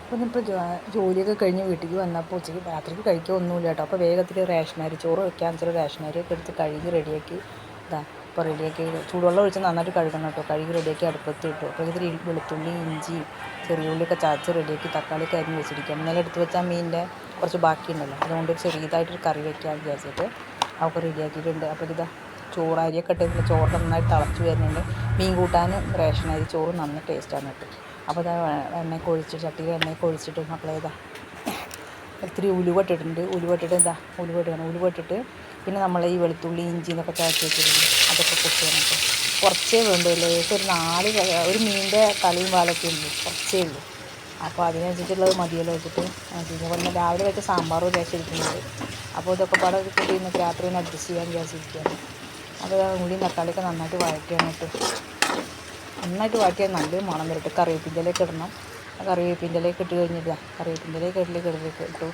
അപ്പോൾ ഇപ്പോൾ ജോലിയൊക്കെ കഴിഞ്ഞ് വീട്ടിലേക്ക് വന്നപ്പോൾ ഉച്ചയ്ക്ക് രാത്രിക്ക് കഴിക്കുകയൊന്നുമില്ല കേട്ടോ. അപ്പോൾ വേഗത്തിൽ റേഷൻ അരി ചോറ് വയ്ക്കാൻ വെച്ചാൽ റേഷൻ അരിയൊക്കെ എടുത്ത് കഴുകി റെഡിയാക്കി ഇപ്പോൾ റെഡിയാക്കി ചൂടുവെള്ളം ഒഴിച്ച് നന്നായിട്ട് കഴുകണം കേട്ടോ. കഴുകി റെഡിയാക്കി അടുപ്പത്ത് ഇട്ടു. അപ്പോൾ ഇതിൽ വെളുത്തുള്ളി ഇഞ്ചി ചെറിയ ഉള്ളിയൊക്കെ ചതച്ച് റെഡിയാക്കി തക്കാളിയൊക്കെ അരിഞ്ഞ് വെച്ചിരിക്കാം. ഇന്നലെ എടുത്ത് വെച്ചാൽ മീനിൻ്റെ കുറച്ച് ബാക്കിയുണ്ടല്ലോ, അതുകൊണ്ട് ചെറിയതായിട്ടൊരു കറി വയ്ക്കാൻ വിചാരിച്ചിട്ട് അവർക്ക് റെഡിയാക്കിയിട്ടുണ്ട്. അപ്പോൾ ചോറ് അരിയൊക്കെ ഇട്ടിട്ട് ചോറ് നന്നായിട്ട് തിളച്ച് വരുന്നുണ്ട്. മീൻ കൂട്ടാൻ റേഷൻ അരി ചോറ് നന്ന ടേസ്റ്റാണ് കേട്ടോ. അപ്പോൾ എണ്ണയൊക്കെ ഒഴിച്ച് ചട്ടിയിൽ എണ്ണയൊക്കെ ഒഴിച്ചിട്ട് മക്കളെ ഇത്തിരി ഉലുവ ഇട്ടിട്ടുണ്ട്. ഉലുവ ഇട്ടിട്ട് പിന്നെ നമ്മൾ ഈ വെളുത്തുള്ളി ഇഞ്ചി എന്നൊക്കെ ചതച്ച് വെച്ചിട്ടുണ്ട്, അതൊക്കെ പൊട്ടിയാണ് കേട്ടോ. കുറച്ചേ വേണ്ടൂ, ലേശം ഒരു മീനിൻ്റെ തലയും വാലൊക്കെ ഉള്ളൂ, കുറച്ചേ ഉള്ളൂ. അപ്പോൾ അതിനനുസരിച്ചുള്ളത് മതിയല്ലോ വെച്ചിട്ട് പിന്നെ രാവിലെ വെച്ച സാമ്പാറും ലേശം ഇരിക്കുന്നുണ്ട്. അപ്പോൾ ഇതൊക്കെ പാടെ കൂട്ടി ഇന്നൊക്കെ രാത്രി ഒന്ന് അഡ്ജസ്റ്റ് ചെയ്യാൻ വിചാരിച്ചിരിക്കുകയാണ്. അപ്പോൾ ഉള്ളിയും തക്കാളിയൊക്കെ നന്നായിട്ട് വഴറ്റിയാണ് കേട്ടോ. നന്നായിട്ട് വാട്ടിയാൽ നല്ലൊരു മണം വരട്ടെ. കറിവേപ്പിൻ്റെ ഇലയൊക്കെ ഇടണം. കറിവേപ്പിൻ്റെ ഇലയൊക്കെ ഇട്ട് കഴിഞ്ഞില്ല, കറിവേപ്പിൻ്റെ ഇലയൊക്കെ ഇട്ടു.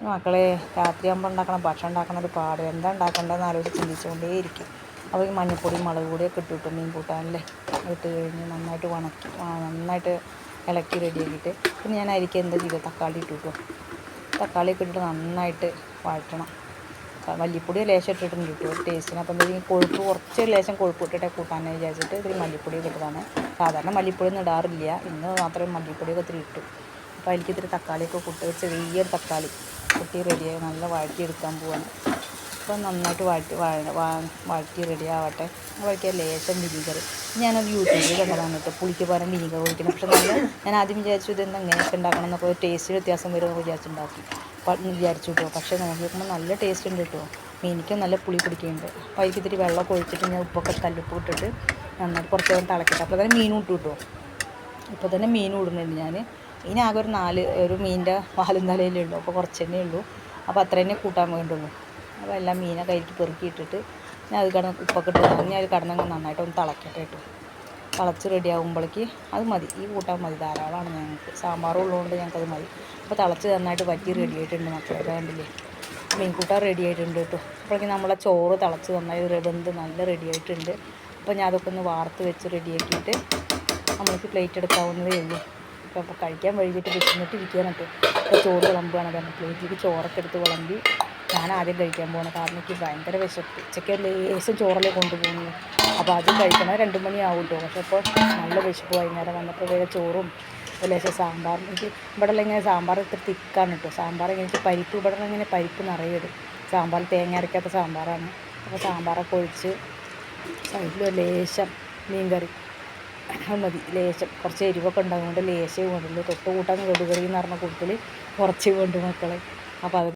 മക്കളെ രാത്രിയാകുമ്പോൾ ഉണ്ടാക്കണം ഭക്ഷണം ഉണ്ടാക്കണ ഒരു പാട്, എന്താ ഉണ്ടാക്കേണ്ടതെന്ന് ആലോചിച്ച് ചിന്തിച്ചുകൊണ്ടേ ഇരിക്കും. അപ്പോൾ ഈ മഞ്ഞൾപ്പൊടി മുളക് പൊടിയൊക്കെ ഇട്ടു മീൻ കൂട്ടാനല്ലേ ഇട്ട് കഴിഞ്ഞ് നന്നായിട്ട് ഇളക്കി റെഡിയാക്കിയിട്ട് പിന്നെ ഞാൻ അരിക്ക് എന്താ ചെയ്യുക, തക്കാളി ഇട്ടു. തക്കാളിയൊക്കെ ഇട്ടിട്ട് നന്നായിട്ട് വഴറ്റണം. മല്ലിപ്പൊടി ലേശം ഇട്ടിട്ടുണ്ട് കിട്ടും ഒരു ടേസ്റ്റിന്. അപ്പം എന്തെങ്കിലും കൊഴുപ്പ് കുറച്ച് ലേശം കൊഴുപ്പ് ഇട്ടിട്ട് കൂട്ടാനെന്ന് വിചാരിച്ചിട്ട് ഇത്തിരി മല്ലിപ്പൊടിയൊക്കെ ഇട്ടതാണ്. സാധാരണ മല്ലിപ്പൊടിയൊന്നും ഇടാറില്ല, ഇന്ന് മാത്രമേ മല്ലിപ്പൊടിയൊക്കെ ഇത്തിരി ഇട്ടു. അപ്പോൾ അതിലേക്ക് ഇത്തിരി തക്കാളിയൊക്കെ ചെറിയൊരു തക്കാളി കുട്ടി റെഡിയായി നല്ല വഴറ്റിയെടുക്കാൻ പോവാണ്. അപ്പോൾ നന്നായിട്ട് വഴറ്റി റെഡിയാവട്ടെ. വഴറ്റിയ ലേശം വിനീഗർ ഞാനത് യൂട്യൂബിൽ കണ്ടതാണ് കേട്ടോ. പുളിക്ക് പകരം വിനീഗർ ഒഴിക്കണം. പക്ഷെ ഞാൻ ആദ്യം വിചാരിച്ചു ഇതെന്താ ഇങ്ങനെയൊക്കെ ഉണ്ടാക്കണം എന്നൊക്കെ ടേസ്റ്റ് വ്യത്യാസം വരുമെന്ന് വിചാരിച്ചു കേട്ടോ. പക്ഷേ നോക്കി നോക്കുമ്പോൾ നല്ല ടേസ്റ്റ് ഉണ്ട് കേട്ടോ. മീനിക്കും നല്ല പുളി പിടിക്കുന്നുണ്ട്. അപ്പോൾ അതിലേക്ക് ഇത്തിരി വെള്ളമൊക്കെ ഒഴിച്ചിട്ട് ഞാൻ ഉപ്പൊക്കെ കല്ലുപ്പ് ഇട്ടിട്ട് നന്നായിട്ട് കുറച്ച് നേരം തിളക്കിയിട്ട് അപ്പോൾ തന്നെ മീനും ഇട്ടു കേട്ടോ. ഇപ്പോൾ തന്നെ മീനും ഇടുന്നുണ്ട് ഞാൻ. ഇതിനാകെ ഒരു മീനിൻ്റെ വാലും തലയിലേ ഉള്ളൂ, അപ്പോൾ കുറച്ച് തന്നെ ഉള്ളൂ. അപ്പോൾ അത്ര തന്നെ കൂട്ടാൻ വേണ്ടുള്ളൂ. അപ്പോൾ എല്ലാം മീനൊക്കെ അതിലേക്ക് പെറുക്കിയിട്ടിട്ട് ഞാൻ അത് ഉപ്പൊക്കെ ഇട്ട് ഞാൻ അത് കിടന്നങ്ങ് നന്നായിട്ടൊന്ന് തിളക്കട്ടെ കേട്ടോ. തിളച്ച് റെഡിയാകുമ്പോഴേക്ക് അത് മതി, ഈ കൂട്ടാൻ മതി, ധാരാളമാണ് ഞങ്ങൾക്ക്. സാമ്പാറും ഉള്ളതുകൊണ്ട് ഞങ്ങൾക്കത് മതി. അപ്പോൾ തിളച്ച് നന്നായിട്ട് വറ്റി റെഡി ആയിട്ടുണ്ട് മക്കളെ. കണ്ടില്ലേ, മീൻ കൂട്ടാൻ റെഡി ആയിട്ടുണ്ട് കേട്ടോ. അപ്പോഴേക്കും നമ്മളെ ചോറ് തിളച്ച് നന്നായി വെന്ത് നല്ല റെഡി ആയിട്ടുണ്ട്. അപ്പോൾ ഞാൻ അതൊക്കെ ഒന്ന് വാർത്ത് വെച്ച് റെഡിയാക്കിയിട്ട് നമ്മൾക്ക് പ്ലേറ്റ് എടുക്കാവുന്നതേ ഉള്ളൂ. അപ്പോൾ കഴിക്കാൻ വൈകിട്ട് വിശന്നിട്ടിരിക്കുകയാണ് കേട്ടോ. അപ്പോൾ ചോറ് വിളമ്പുകയാണ് കാരണം പ്ലേറ്റിലേക്ക് ചോറൊക്കെ എടുത്ത് വിളമ്പി ഞാൻ ആദ്യം കഴിക്കാൻ പോകണം. കാരണം എനിക്ക് ഭയങ്കര വിശപ്പ്. ഉച്ചയ്ക്ക് ലേശം ചോറല്ലേ കൊണ്ടുപോകുന്നു. അപ്പോൾ ആദ്യം കഴിക്കണം 2 മണിയാവും കേട്ടോ. പക്ഷേ ഇപ്പോൾ നല്ല വിശപ്പ് വൈകുന്നേരം വന്നപ്പോൾ വേറെ ചോറും ലേശം സാമ്പാറും. എനിക്ക് ഇവിടെ ഇങ്ങനെ സാമ്പാർ ഇത്തിരി തിക്കാണ് കേട്ടോ. സാമ്പാർ എനിക്ക് പരിപ്പ് ഇവിടെ ഇങ്ങനെ പരിപ്പ് നിറയിടും. സാമ്പാർ തേങ്ങ അരയ്ക്കാത്ത സാമ്പാറാണ്. അപ്പോൾ സാമ്പാറൊക്കെ ഒഴിച്ച് സൈഡിൽ ലേശം മീൻ കറി അത് മതി. ലേശം കുറച്ച് എരിവൊക്കെ ഉണ്ടാകുകൊണ്ട് ലേശം വേണ്ടുള്ളൂ. തൊട്ട് കൂട്ടാൻ കടുകറി എന്ന് പറഞ്ഞ കൂട്ടത്തിൽ കുറച്ച് വേണ്ടു മക്കളെ. അപ്പോൾ അത്